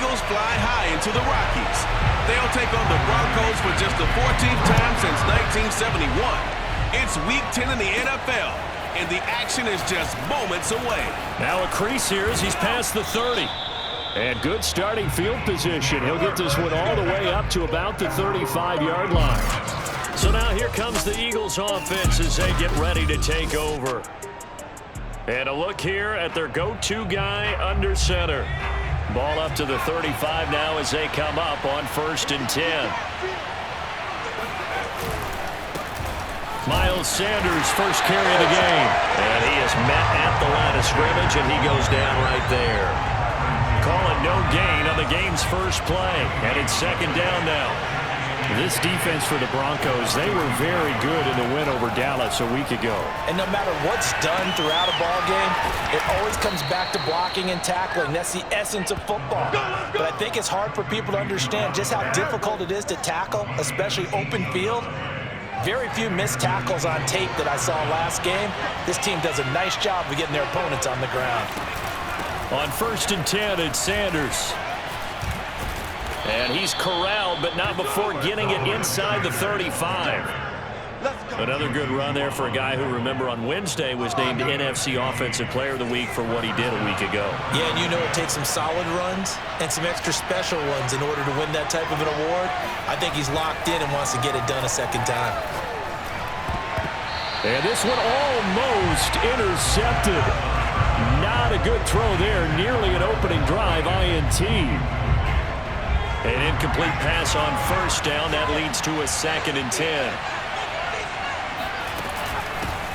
Eagles fly high into the Rockies. They'll take on the Broncos for just the 14th time since 1971. It's Week 10 in the NFL, and the action is just moments away. Now a crease here as he's past the 30. And good starting field position. He'll get this one all the way up to about the 35-yard line. So now here comes the Eagles offense as they get ready to take over. And a look here at their go-to guy under center. Ball up to the 35 now as they come up on 1st and 10. Miles Sanders, first carry of the game. And he is met at the line of scrimmage, and he goes down right there. Call it no gain on the game's first play. And it's 2nd down now. This defense for the Broncos, they were very good in the win over Dallas a week ago. And no matter what's done throughout a ball game, it always comes back to blocking and tackling. That's the essence of football. But I think it's hard for people to understand just how difficult it is to tackle, especially open field. Very few missed tackles on tape that I saw last game. This team does a nice job of getting their opponents on the ground. On 1st and 10, it's Sanders. And he's corralled, but not before getting it inside the 35. Another good run there for a guy who, remember, on Wednesday was named NFC Offensive Player of the Week for what he did a week ago. Yeah, and you know it takes some solid runs and some extra special ones in order to win that type of an award. I think he's locked in and wants to get it done a second time. And this one almost intercepted. Not a good throw there. Nearly an opening drive, INT. An incomplete pass on 1st down. That leads to a 2nd and 10.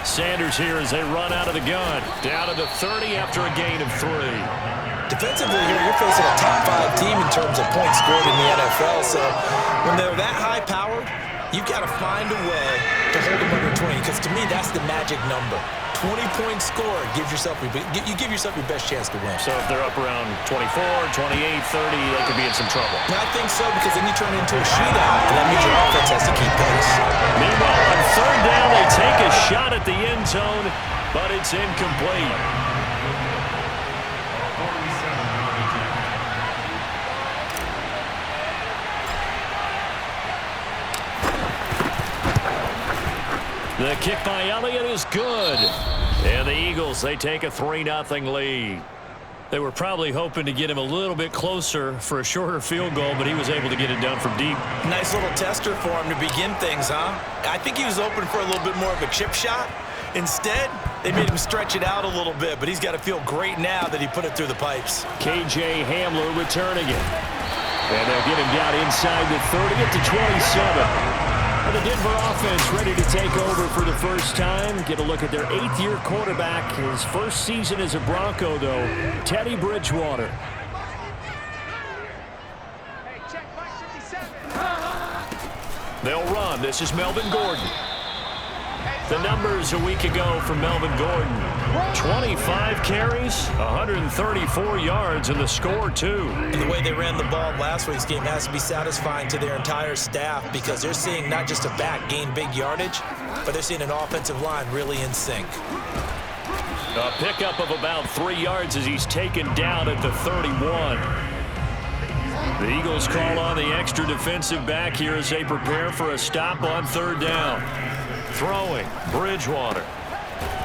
Sanders here as they run out of the gun. Down to the 30 after a gain of 3. Defensively here, you're facing a top 5 team in terms of points scored in the NFL. So when they're that high-powered, you've got to find a way to hold them under 20. Because to me, that's the magic number. 20 points scored, you give yourself your best chance to win. So if they're up around 24, 28, 30, they could be in some trouble. I think so, because then you turn it into a shootout, and that means your offense has to keep pace. Meanwhile, on 3rd down, they take a shot at the end zone, but it's incomplete. The kick by Elliott is good. And the Eagles, they take a 3-0 lead. They were probably hoping to get him a little bit closer for a shorter field goal, but he was able to get it done from deep. Nice little tester for him to begin things, huh? I think he was open for a little bit more of a chip shot. Instead, they made him stretch it out a little bit, but he's got to feel great now that he put it through the pipes. KJ Hamler returning it. And they'll get him down inside the 30 at the 27. The Denver offense ready to take over for the first time. Get a look at their 8th-year quarterback. His first season as a Bronco, though, Teddy Bridgewater. They'll run. This is Melvin Gordon. The numbers a week ago for Melvin Gordon. 25 carries, 134 yards, and the score, too. And the way they ran the ball last week's game has to be satisfying to their entire staff because they're seeing not just a back gain big yardage, but they're seeing an offensive line really in sync. A pickup of about 3 yards as he's taken down at the 31. The Eagles call on the extra defensive back here as they prepare for a stop on 3rd down. Throwing, Bridgewater.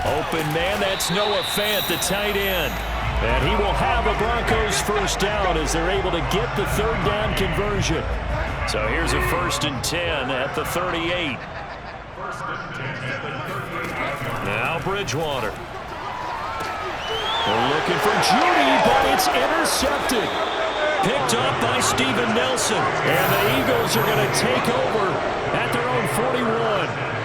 Open man, that's Noah Fant, the tight end. And he will have a Broncos first down as they're able to get the 3rd down conversion. So here's a 1st and 10 at the 38. Now Bridgewater. They're looking for Judy, but it's intercepted. Picked up by Steven Nelson. And the Eagles are going to take over at their own 41.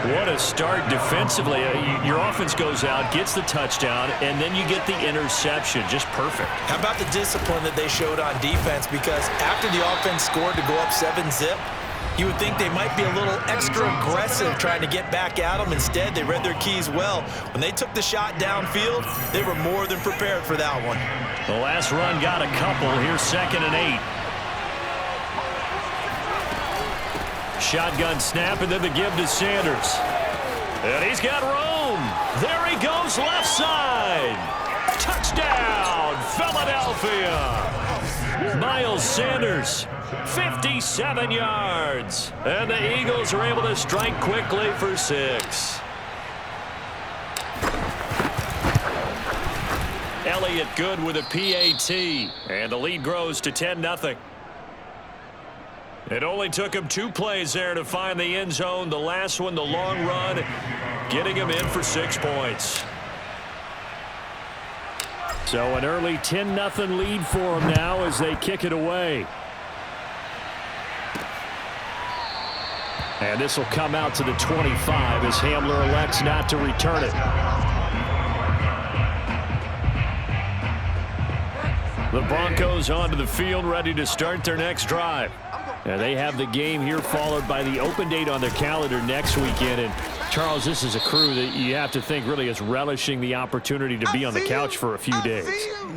What a start defensively. Your offense goes out, gets the touchdown, and then you get the interception. Just perfect. How about the discipline that they showed on defense? Because after the offense scored to go up 7-zip, you would think they might be a little extra aggressive trying to get back at them. Instead, they read their keys well. When they took the shot downfield, they were more than prepared for that one. The last run got a couple. Here's 2nd and 8. Shotgun snap, and then the give to Sanders. And he's got room. There he goes, left side. Touchdown, Philadelphia. Miles Sanders, 57 yards. And the Eagles are able to strike quickly for 6. Elliott good with a PAT. And the lead grows to 10-0. It only took him 2 plays there to find the end zone. The last one, the long run, getting him in for 6 points. So an early 10-0 lead for them now as they kick it away. And this will come out to the 25 as Hamler elects not to return it. The Broncos onto the field ready to start their next drive. And they have the game here followed by the open date on their calendar next weekend. And Charles, this is a crew that you have to think really is relishing the opportunity to be on the couch for a few days.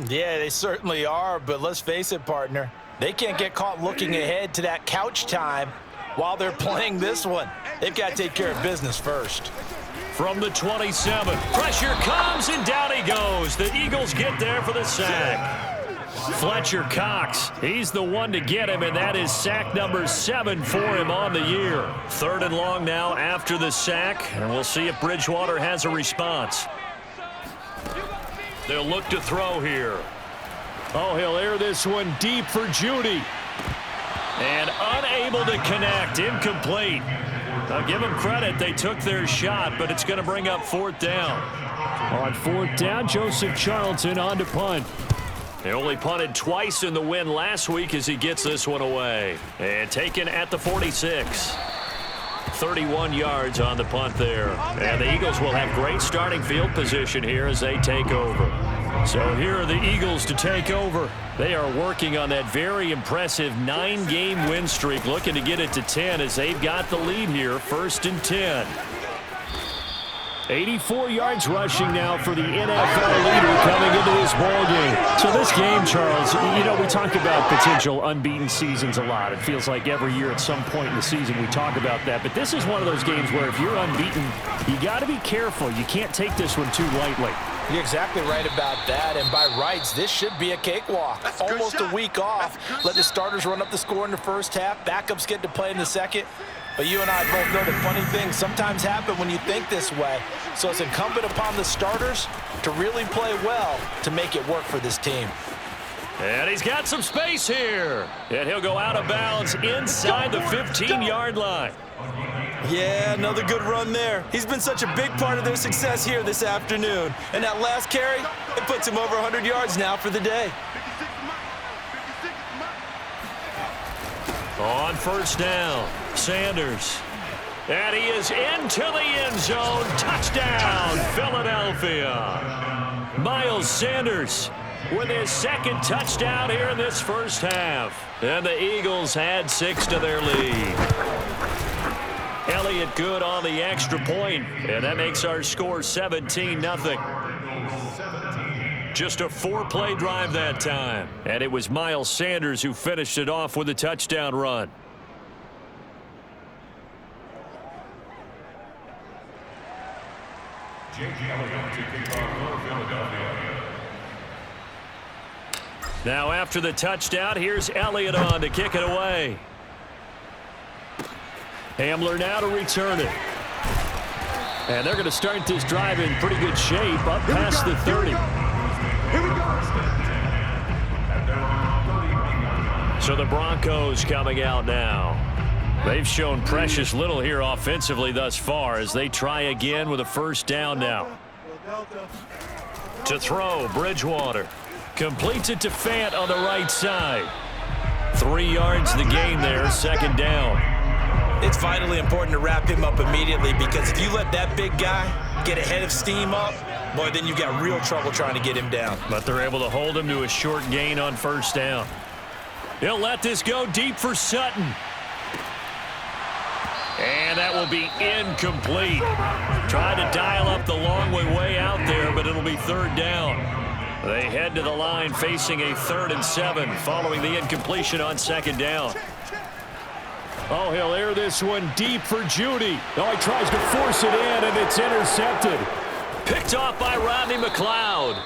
Yeah, they certainly are, but let's face it, partner. They can't get caught looking ahead to that couch time while they're playing this one. They've got to take care of business first. From the 27, pressure comes and down he goes. The Eagles get there for the sack. Fletcher Cox, he's the one to get him, and that is sack number 7 for him on the year. 3rd and long now after the sack, and we'll see if Bridgewater has a response. They'll look to throw here. Oh, he'll air this one deep for Judy. And unable to connect, incomplete. I'll give them credit, they took their shot, but it's going to bring up 4th down. On 4th down, Joseph Charlton on to punt. He only punted twice in the win last week as he gets this one away. And taken at the 46. 31 yards on the punt there. And the Eagles will have great starting field position here as they take over. So here are the Eagles to take over. They are working on that very impressive 9-game win streak, looking to get it to 10 as they've got the lead here, 1st and 10. 84 yards rushing now for the NFL leader coming into this ball game. So this game, Charles, you know, we talk about potential unbeaten seasons a lot. It feels like every year at some point in the season we talk about that. But this is one of those games where if you're unbeaten, you got to be careful. You can't take this one too lightly. You're exactly right about that, and by rights, this should be a cakewalk. Almost a week off. Let the starters run up the score in the first half. Backups get to play in the second. But you and I both know that funny things sometimes happen when you think this way. So it's incumbent upon the starters to really play well to make it work for this team. And he's got some space here. And he'll go out of bounds inside the 15-yard line. Yeah, another good run there. He's been such a big part of their success here this afternoon. And that last carry, it puts him over 100 yards now for the day. On 1st down, Sanders. And he is into the end zone. Touchdown, Philadelphia. Miles Sanders with his 2nd touchdown here in this first half. And the Eagles add 6 to their lead. Elliott good on the extra point, and that makes our score 17-0. Just a 4-play drive that time. And it was Miles Sanders who finished it off with a touchdown run. Now after the touchdown, here's Elliott on to kick it away. Hamler now to return it. And they're going to start this drive in pretty good shape up past the 30. So the Broncos coming out now. They've shown precious little here offensively thus far as they try again with a 1st down now. To throw, Bridgewater. Completes it to Fant on the right side. 3 yards the gain there, 2nd down. It's vitally important to wrap him up immediately because if you let that big guy get ahead of steam up, boy, then you've got real trouble trying to get him down. But they're able to hold him to a short gain on 1st down. He'll let this go deep for Sutton. And that will be incomplete. Tried to dial up the long way out there, but it'll be 3rd down. They head to the line facing a 3rd and 7 following the incompletion on 2nd down. Oh, he'll air this one deep for Judy. Oh, he tries to force it in, and it's intercepted. Picked off by Rodney McLeod.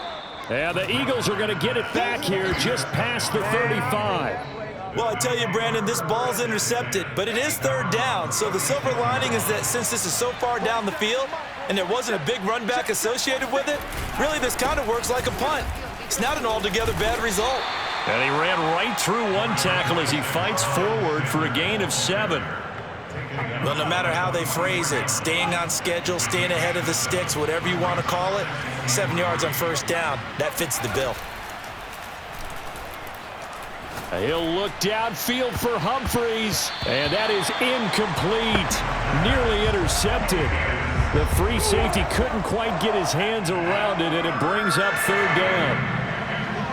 And the Eagles are going to get it back here just past the 35. Well, I tell you, Brandon, this ball's intercepted, but it is third down. So the silver lining is that since this is so far down the field and there wasn't a big run back associated with it, really this kind of works like a punt. It's not an altogether bad result. And he ran right through one tackle as he fights forward for a gain of 7. Well, no matter how they phrase it, staying on schedule, staying ahead of the sticks, whatever you want to call it, 7 yards on first down, that fits the bill. He'll look downfield for Humphreys, and that is incomplete. Nearly intercepted. The free safety couldn't quite get his hands around it, and it brings up third down.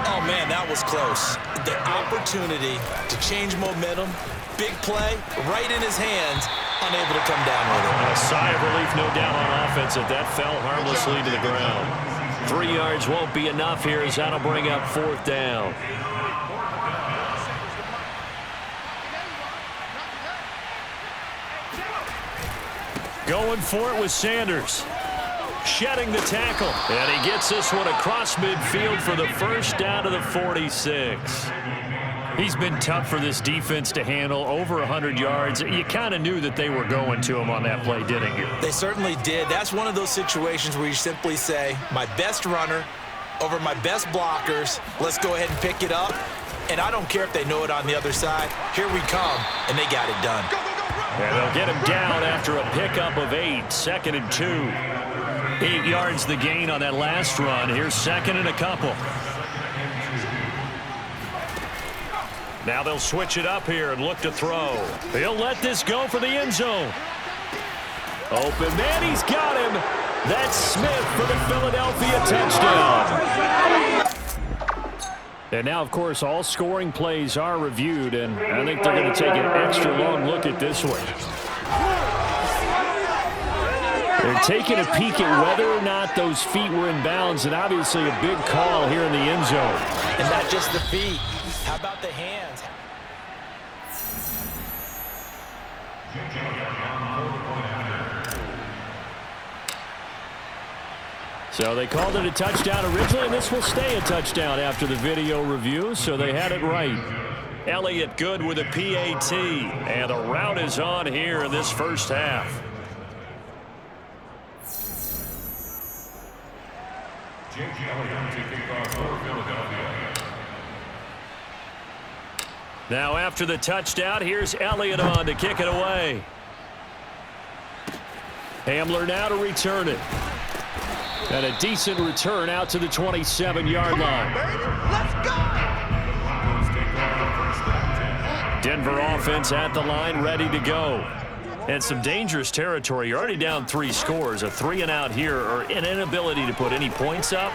Oh, man, that was close. The opportunity to change momentum, big play, right in his hands, unable to come down with it. A sigh of relief, no doubt, on offense that that fell harmlessly to the ground. 3 yards won't be enough here as that'll bring up fourth down. Going for it with Sanders. Shedding the tackle. And he gets this one across midfield for the first down to the 46. He's been tough for this defense to handle, over 100 yards. You kind of knew that they were going to him on that play, didn't you? They certainly did. That's one of those situations where you simply say, my best runner over my best blockers, let's go ahead and pick it up. And I don't care if they know it on the other side. Here we come, and they got it done. And they'll get him down after a pickup of 8, 2nd and 2. 8 yards the gain on that last run. Here's 2nd and a couple. Now they'll switch it up here and look to throw. He'll let this go for the end zone. Open man, he's got him. That's Smith for the Philadelphia touchdown. And now, of course, all scoring plays are reviewed, and I think they're going to take an extra long look at this one. They're taking a peek at whether or not those feet were in bounds, and obviously a big call here in the end zone. And not just the feet. How about the hands? So they called it a touchdown originally, and this will stay a touchdown after the video review, so they had it right. Elliott good with a PAT, and the route is on here in this first half. Now after the touchdown, here's Elliott on to kick it away. Hamler now to return it. And a decent return out to the 27-yard line. Let's go! Denver offense at the line, ready to go. And some dangerous territory. You're already down 3 scores. A 3-and-out here, or an inability to put any points up.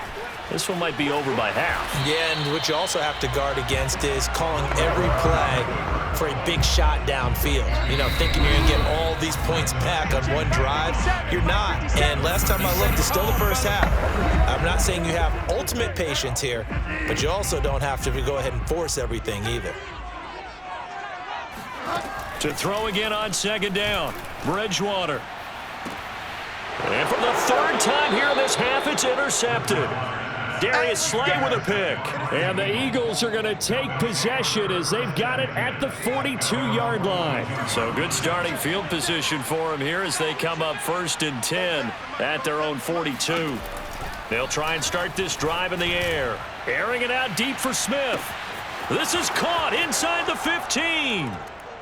This one might be over by half. Yeah, and what you also have to guard against is calling every play for a big shot downfield. You know, thinking you're going to get all these points back on one drive. You're not. And last time I looked, it's still the first half. I'm not saying you have ultimate patience here, but you also don't have to go ahead and force everything either. To throw again on 2nd down, Bridgewater. And for the 3rd time here in this half, it's intercepted. Darius Slay with a pick. And the Eagles are going to take possession as they've got it at the 42-yard line. So good starting field position for them here as they come up 1st and 10 at their own 42. They'll try and start this drive in the air. Airing it out deep for Smith. This is caught inside the 15.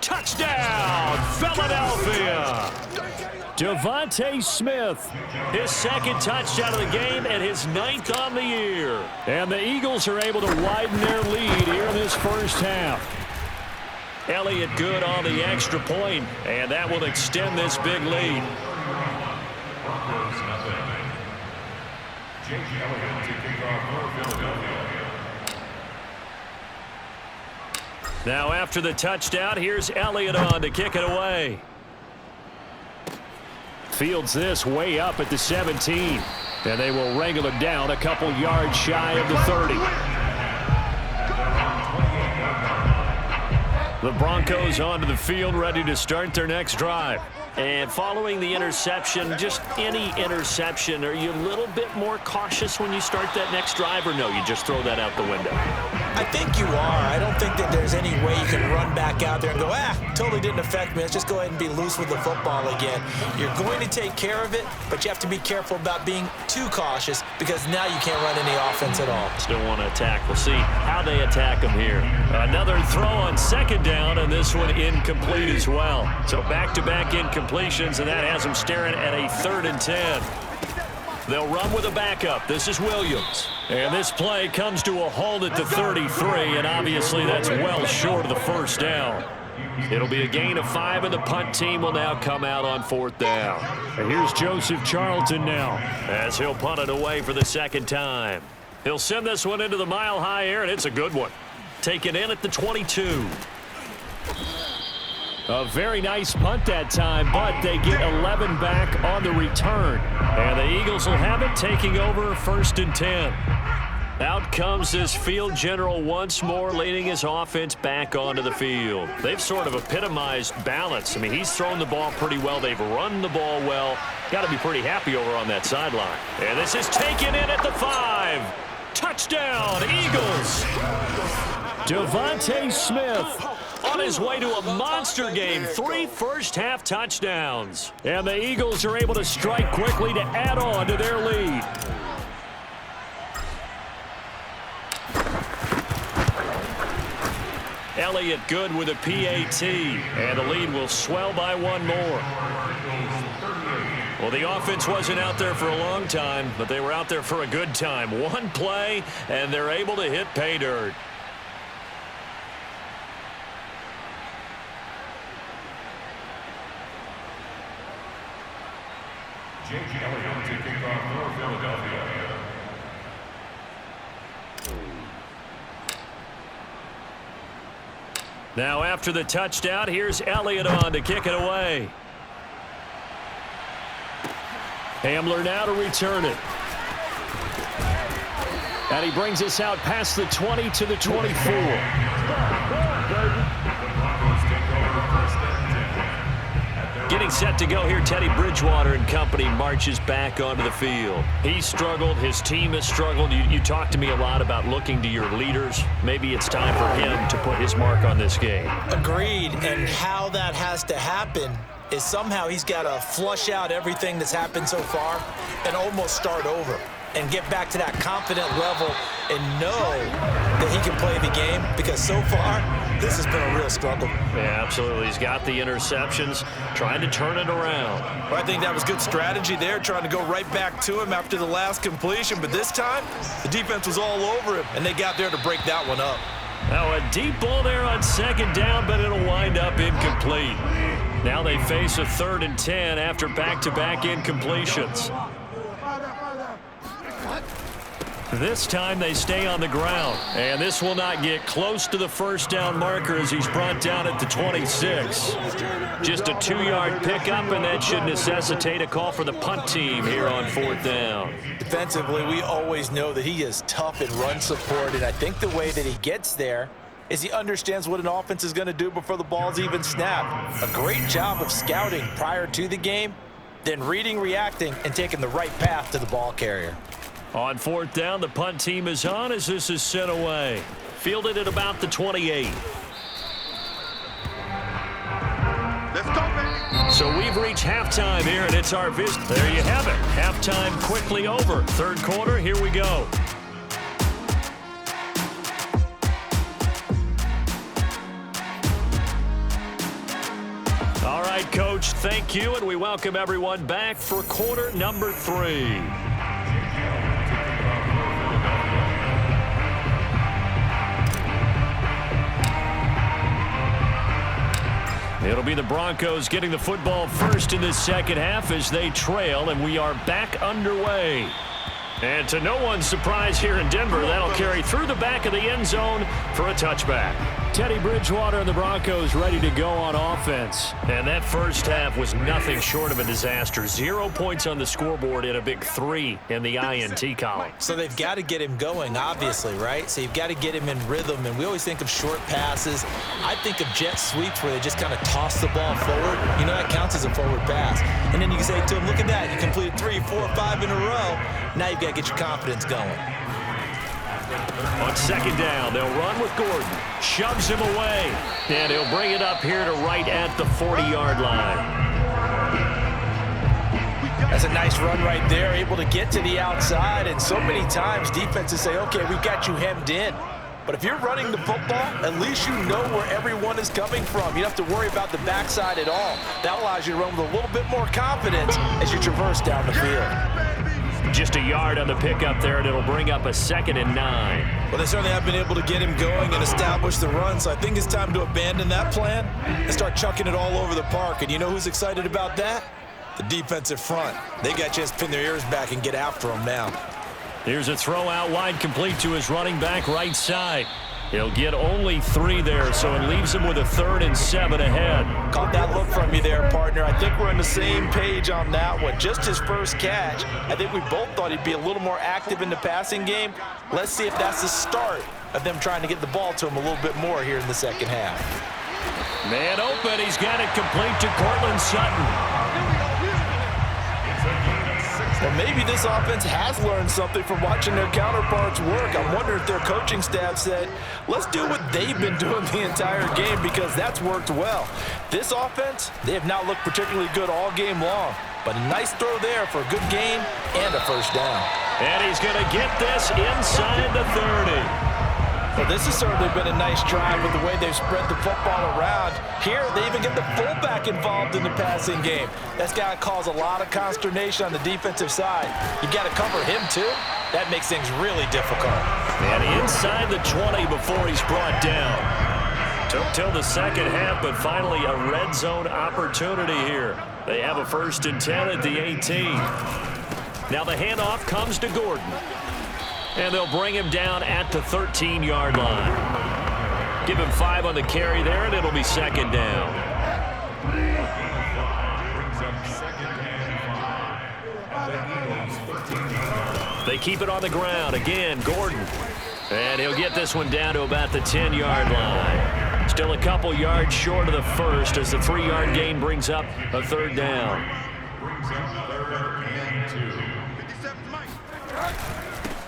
Touchdown, Philadelphia. Devontae Smith, his 2nd touchdown of the game and his 9th on the year. And the Eagles are able to widen their lead here in this first half. Elliott good on the extra point, and that will extend this big lead. Now after the touchdown, here's Elliott on to kick it away. Fields this way up at the 17. And they will wrangle it down a couple yards shy of the 30. The Broncos onto the field ready to start their next drive. And following the interception, just any interception, are you a little bit more cautious when you start that next drive, or no, you just throw that out the window? I think you are. I don't think that there's any way you can run back out there and go, totally didn't affect me. Let's just go ahead and be loose with the football again. You're going to take care of it, but you have to be careful about being too cautious because now you can't run any offense at all. Still want to attack. We'll see how they attack them here. Another throw on second down, and this one incomplete as well. So back-to-back incompletions, and that has them staring at a 3rd and 10. They'll run with a backup. This is Williams. And this play comes to a halt at the 33, and obviously that's well short of the first down. It'll be a gain of 5, and the punt team will now come out on 4th down. And here's Joseph Charlton now, as he'll punt it away for the second time. He'll send this one into the mile-high air, and it's a good one. Taken in at the 22. a very nice punt that time, but they get 11 back on the return. And the Eagles will have it, taking over 1st and 10. Out comes this field general once more, leading his offense back onto the field. They've sort of epitomized balance. I mean, he's thrown the ball pretty well. They've run the ball well. Got to be pretty happy over on that sideline. And this is taken in at the 5. Touchdown, Eagles. Devontae Smith on his way to a monster game. 3 first-half touchdowns. And the Eagles are able to strike quickly to add on to their lead. Elliott good with a PAT, and the lead will swell by 1 more. Well, the offense wasn't out there for a long time, but they were out there for a good time. 1 play, and they're able to hit pay dirt. Jake Elliott to kick off for Philadelphia. Now after the touchdown, here's Elliott on to kick it away. Hamler now to return it. And he brings us out past the 20 to the 24. Getting set to go here, Teddy Bridgewater and company marches back onto the field. He's struggled. His team has struggled. You talk to me a lot about looking to your leaders. Maybe it's time for him to put his mark on this game. Agreed. And how that has to happen is somehow he's got to flush out everything that's happened so far and almost start over and get back to that confident level and know that he can play the game, because so far this has been a real struggle. Yeah, absolutely. He's got the interceptions, trying to turn it around. Well, I think that was good strategy there, trying to go right back to him after the last completion. But this time, the defense was all over him, and they got there to break that one up. Now a deep ball there on 2nd down, but it'll wind up incomplete. Now they face a 3rd and 10 after back-to-back incompletions. This time they stay on the ground, and this will not get close to the first down marker as he's brought down at the 26. Just a 2-yard pickup, and that should necessitate a call for the punt team here on 4th down. Defensively, we always know that he is tough in run support, and I think the way that he gets there is he understands what an offense is going to do before the ball's even snapped. A great job of scouting prior to the game, then reading, reacting, and taking the right path to the ball carrier. On 4th down, the punt team is on as this is sent away. Fielded at about the 28. Let's go, baby. So we've reached halftime here, and it's our visit. There you have it. Halftime quickly over. 3rd quarter, here we go. All right, Coach, thank you, and we welcome everyone back for quarter number 3. It'll be the Broncos getting the football first in this second half as they trail, and we are back underway. And to no one's surprise here in Denver, that'll carry through the back of the end zone for a touchback. Teddy Bridgewater and the Broncos ready to go on offense. And that first half was nothing short of a disaster. 0 points on the scoreboard and a big 3 in the INT column. So they've got to get him going, obviously, right? So you've got to get him in rhythm. And we always think of short passes. I think of jet sweeps where they just kind of toss the ball forward. You know, that counts as a forward pass. And then you can say to him, look at that. You completed 3, 4, 5 in a row. Now you've got to get your confidence going. On second down, they'll run with Gordon. Shoves him away. And he'll bring it up here to right at the 40-yard line. That's a nice run right there, able to get to the outside. And so many times defenses say, okay, we got you hemmed in. But if you're running the football, at least you know where everyone is coming from. You don't have to worry about the backside at all. That allows you to run with a little bit more confidence as you traverse down the field. Just a yard on the pickup there, and it'll bring up a 2nd and 9. Well, they certainly have been able to get him going and establish the run, so I think it's time to abandon that plan and start chucking it all over the park. And you know who's excited about that? The defensive front. They got a chance to pin their ears back and get after him now. Here's a throw out wide, complete to his running back right side. He'll get only 3 there, so it leaves him with a 3rd and 7 ahead. Caught that look from you there, partner. I think we're on the same page on that one. Just his first catch. I think we both thought he'd be a little more active in the passing game. Let's see if that's the start of them trying to get the ball to him a little bit more here in the second half. Man open. He's got it complete to Cortland Sutton. Well, maybe this offense has learned something from watching their counterparts work. I wonder if their coaching staff said, let's do what they've been doing the entire game, because that's worked well. This offense, they have not looked particularly good all game long, but a nice throw there for a good gain and a first down. And he's going to get this inside the 30. Well, this has certainly been a nice drive with the way they've spread the football around. Here, they even get the fullback involved in the passing game. That's got to cause a lot of consternation on the defensive side. You got to cover him, too. That makes things really difficult. And inside the 20 before he's brought down. Took till the second half, but finally a red zone opportunity here. They have a 1st and 10 at the 18. Now the handoff comes to Gordon. And they'll bring him down at the 13-yard line. Give him 5 on the carry there, and it'll be 2nd down. They keep it on the ground. Again, Gordon. And he'll get this one down to about the 10-yard line. Still a couple yards short of the first as the 3-yard gain brings up a 3rd down.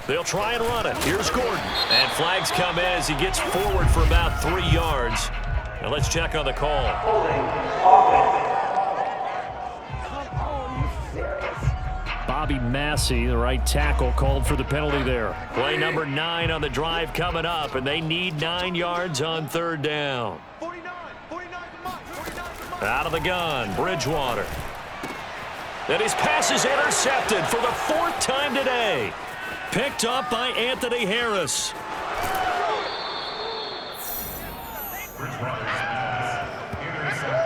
They'll try and run it. Here's Gordon. And flags come in as he gets forward for about 3 yards. Now let's check on the call. Bobby Massey, the right tackle, called for the penalty there. Play number 9 on the drive coming up, and they need 9 yards on 3rd down. Out of the gun, Bridgewater. And his pass is intercepted for the 4th time today. Picked up by Anthony Harris.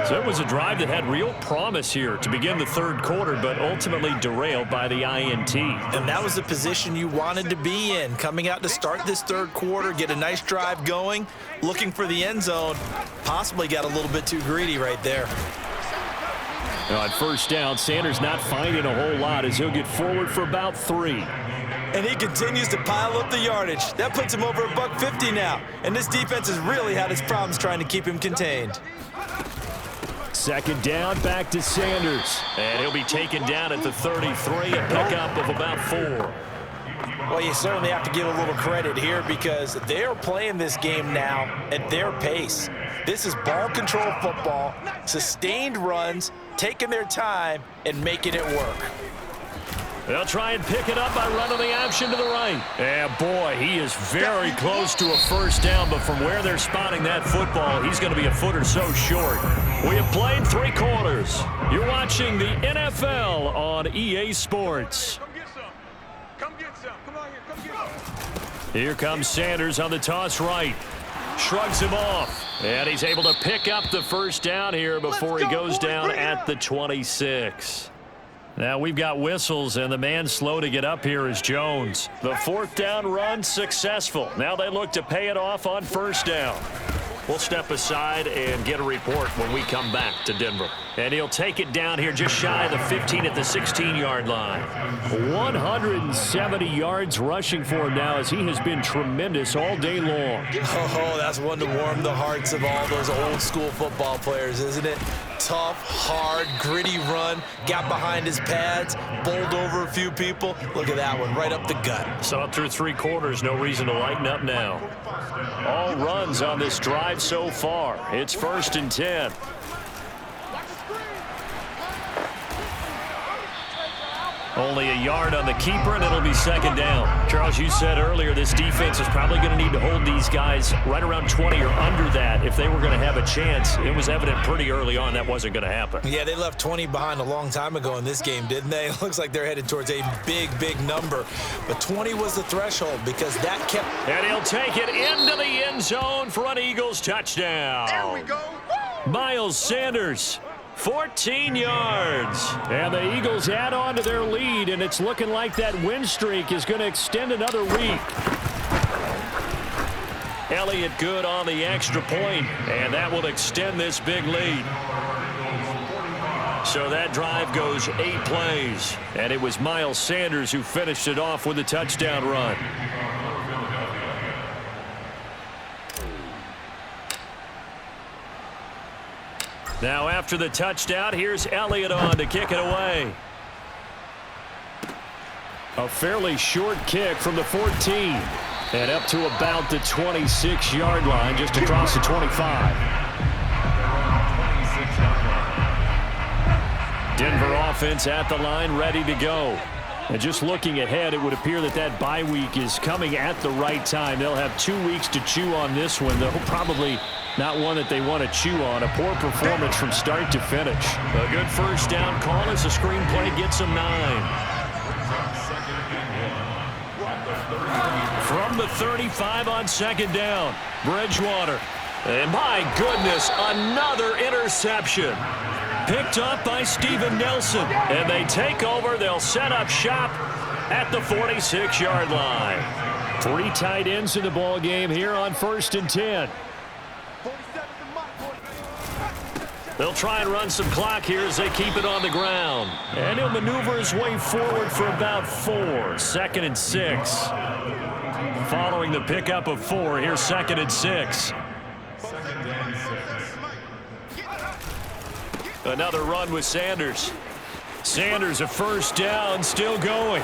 So it was a drive that had real promise here to begin the 3rd quarter, but ultimately derailed by the INT. And that was the position you wanted to be in, coming out to start this 3rd quarter, get a nice drive going, looking for the end zone. Possibly got a little bit too greedy right there. Now on 1st down, Sanders not finding a whole lot as he'll get forward for about 3. And he continues to pile up the yardage. That puts him over $150 now. And this defense has really had its problems trying to keep him contained. 2nd down, back to Sanders. And he'll be taken down at the 33, a pickup of about 4. Well, you certainly have to give a little credit here because they're playing this game now at their pace. This is ball control football, sustained runs, taking their time and making it work. They'll try and pick it up by running the option to the right. Yeah, boy, he is very close to a 1st down, but from where they're spotting that football, he's going to be a foot or so short. We have played 3 quarters. You're watching the NFL on EA Sports. Come get some. Come get some. Come on here. Come get some. Here comes Sanders on the toss right. Shrugs him off. And he's able to pick up the 1st down here before he goes down at the 26. Now we've got whistles, and the man slow to get up here is Jones. The 4th down run successful. Now they look to pay it off on 1st down. We'll step aside and get a report when we come back to Denver. And he'll take it down here just shy of the 15 at the 16-yard line. 170 yards rushing for him now, as he has been tremendous all day long. Oh, that's one to warm the hearts of all those old-school football players, isn't it? Tough, hard, gritty run, got behind his pads, bowled over a few people. Look at that one, right up the gut. So up through 3 quarters, no reason to lighten up now. All runs on this drive so far. It's 1st and 10. Only a yard on the keeper, and it'll be 2nd down. Charles, you said earlier this defense is probably going to need to hold these guys right around 20 or under that if they were going to have a chance. It was evident pretty early on that wasn't going to happen. Yeah, they left 20 behind a long time ago in this game, didn't they? It looks like they're headed towards a big, big number. But 20 was the threshold because that kept... And he'll take it into the end zone for an Eagles touchdown. There we go. Woo! Miles Sanders. 14 yards. And the Eagles add on to their lead, and it's looking like that win streak is going to extend another week. Elliott good on the extra point, and that will extend this big lead. So that drive goes 8 plays, and it was Miles Sanders who finished it off with a touchdown run. Now after the touchdown, here's Elliott on to kick it away. A fairly short kick from the 14. And up to about the 26-yard line, just across the 25. Denver offense at the line, ready to go. And just looking ahead, it would appear that that bye week is coming at the right time. They'll have 2 weeks to chew on this one, though probably not one that they want to chew on. A poor performance from start to finish. A good first down call as the screenplay gets them 9. From the 35 on 2nd down, Bridgewater. And my goodness, another interception. Picked up by Steven Nelson. And they take over. They'll set up shop at the 46-yard line. 3 tight ends in the ball game here on 1st and 10. They'll try and run some clock here as they keep it on the ground. And he'll maneuver his way forward for about 4. 2nd and 6. Following the pickup of 4, here's 2nd and 6. Another run with Sanders. Sanders a first down, still going.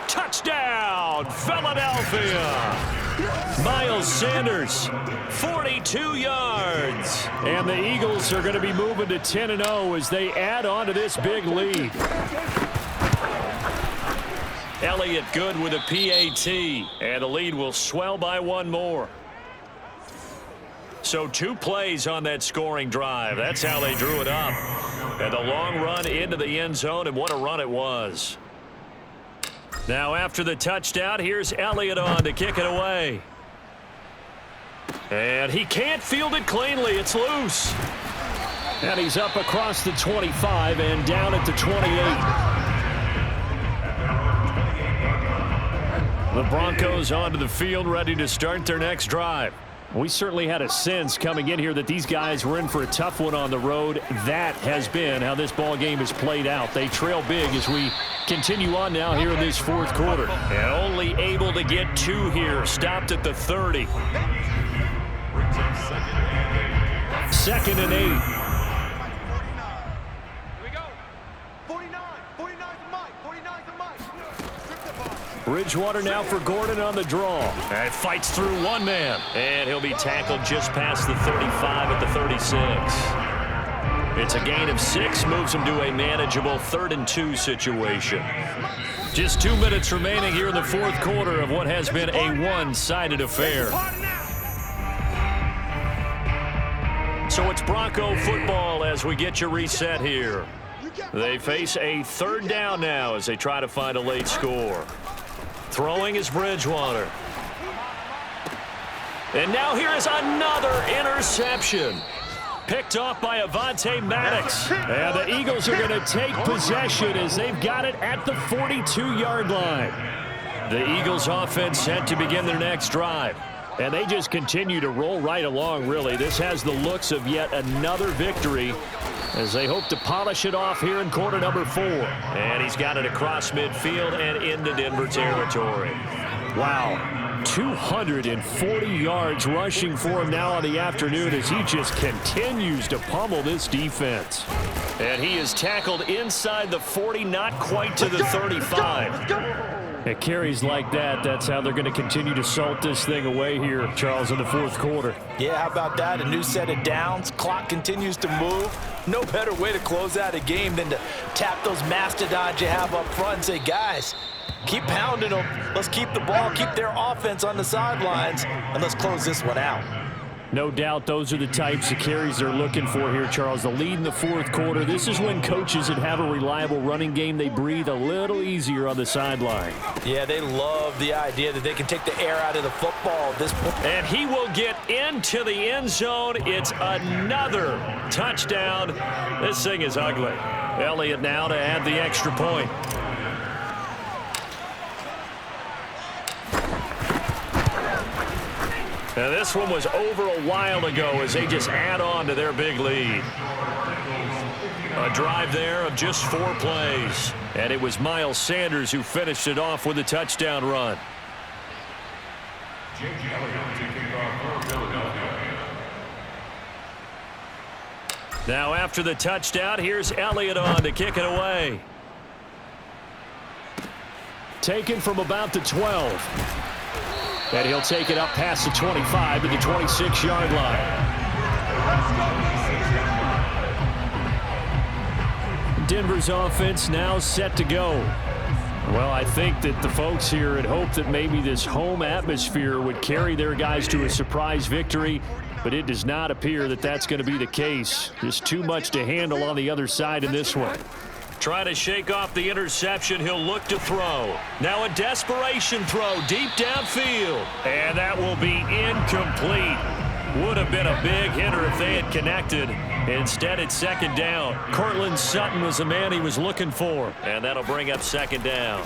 Touchdown, Philadelphia! Miles Sanders, 42 yards. And the Eagles are going to be moving to 10-0 as they add on to this big lead. Elliott good with a PAT, and the lead will swell by 1 more. So 2 plays on that scoring drive. That's how they drew it up. And a long run into the end zone, and what a run it was. Now after the touchdown, here's Elliott on to kick it away. And he can't field it cleanly. It's loose. And he's up across the 25 and down at the 28. The Broncos onto the field, ready to start their next drive. We certainly had a sense coming in here that these guys were in for a tough one on the road. That has been how this ball game has played out. They trail big as we continue on now here in this 4th quarter. And only able to get 2 here. Stopped at the 30. 2nd and 8. Bridgewater now for Gordon on the draw. And fights through 1 man. And he'll be tackled just past the 35 at the 36. It's a gain of 6, moves him to a manageable 3rd and 2 situation. Just 2 minutes remaining here in the 4th quarter of what has been a one-sided affair. So it's Bronco football as we get you reset here. They face a 3rd down now as they try to find a late score. Throwing is Bridgewater. And now here is another interception. Picked off by Avonte Maddox. And the Eagles are going to take possession as they've got it at the 42-yard line. The Eagles offense set to begin their next drive. And they just continue to roll right along, really. This has the looks of yet another victory as they hope to polish it off here in quarter number 4. And he's got it across midfield and into Denver territory. Wow, 240 yards rushing for him now on the afternoon as he just continues to pummel this defense. And he is tackled inside the 40, not quite to the 35. It carries like that. That's how they're going to continue to salt this thing away here, Charles, in the fourth quarter. Yeah, how about that? A new set of downs. Clock continues to move. No better way to close out a game than to tap those mastodons you have up front and say, guys, keep pounding them. Let's keep the ball, keep their offense on the sidelines, and let's close this one out. No doubt those are the types of carries they're looking for here, Charles. The lead in the fourth quarter. This is when coaches that have a reliable running game, they breathe a little easier on the sideline. Yeah, they love the idea that they can take the air out of the football at this point. And he will get into the end zone. It's another touchdown. This thing is ugly. Elliott now to add the extra point. Now this one was over a while ago as they just add on to their big lead. A drive there of just 4 plays. And it was Miles Sanders who finished it off with a touchdown run. Now after the touchdown, here's Elliott on to kick it away. Taken from about the 12. And he'll take it up past the 25 to the 26-yard line. Denver's offense now set to go. Well, I think that the folks here had hoped that maybe this home atmosphere would carry their guys to a surprise victory, but it does not appear that that's going to be the case. Just too much to handle on the other side in this one. Trying to shake off the interception. He'll look to throw. Now a desperation throw deep downfield. And that will be incomplete. Would have been a big hitter if they had connected. Instead, it's second down. Cortland Sutton was the man he was looking for. And that'll bring up second down.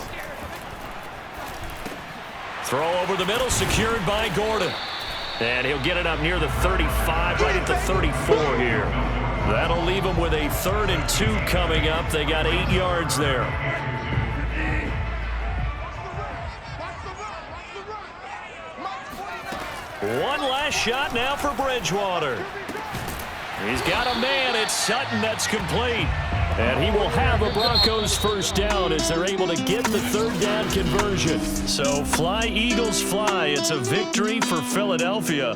Throw over the middle, secured by Gordon. And he'll get it up near the 35, right at the 34 here. That'll leave them with a 3rd and 2 coming up. They got 8 yards there. One last shot now for Bridgewater. He's got a man. It's Sutton that's complete. And he will have a Broncos first down as they're able to get the 3rd down conversion. So fly, Eagles, fly. It's a victory for Philadelphia.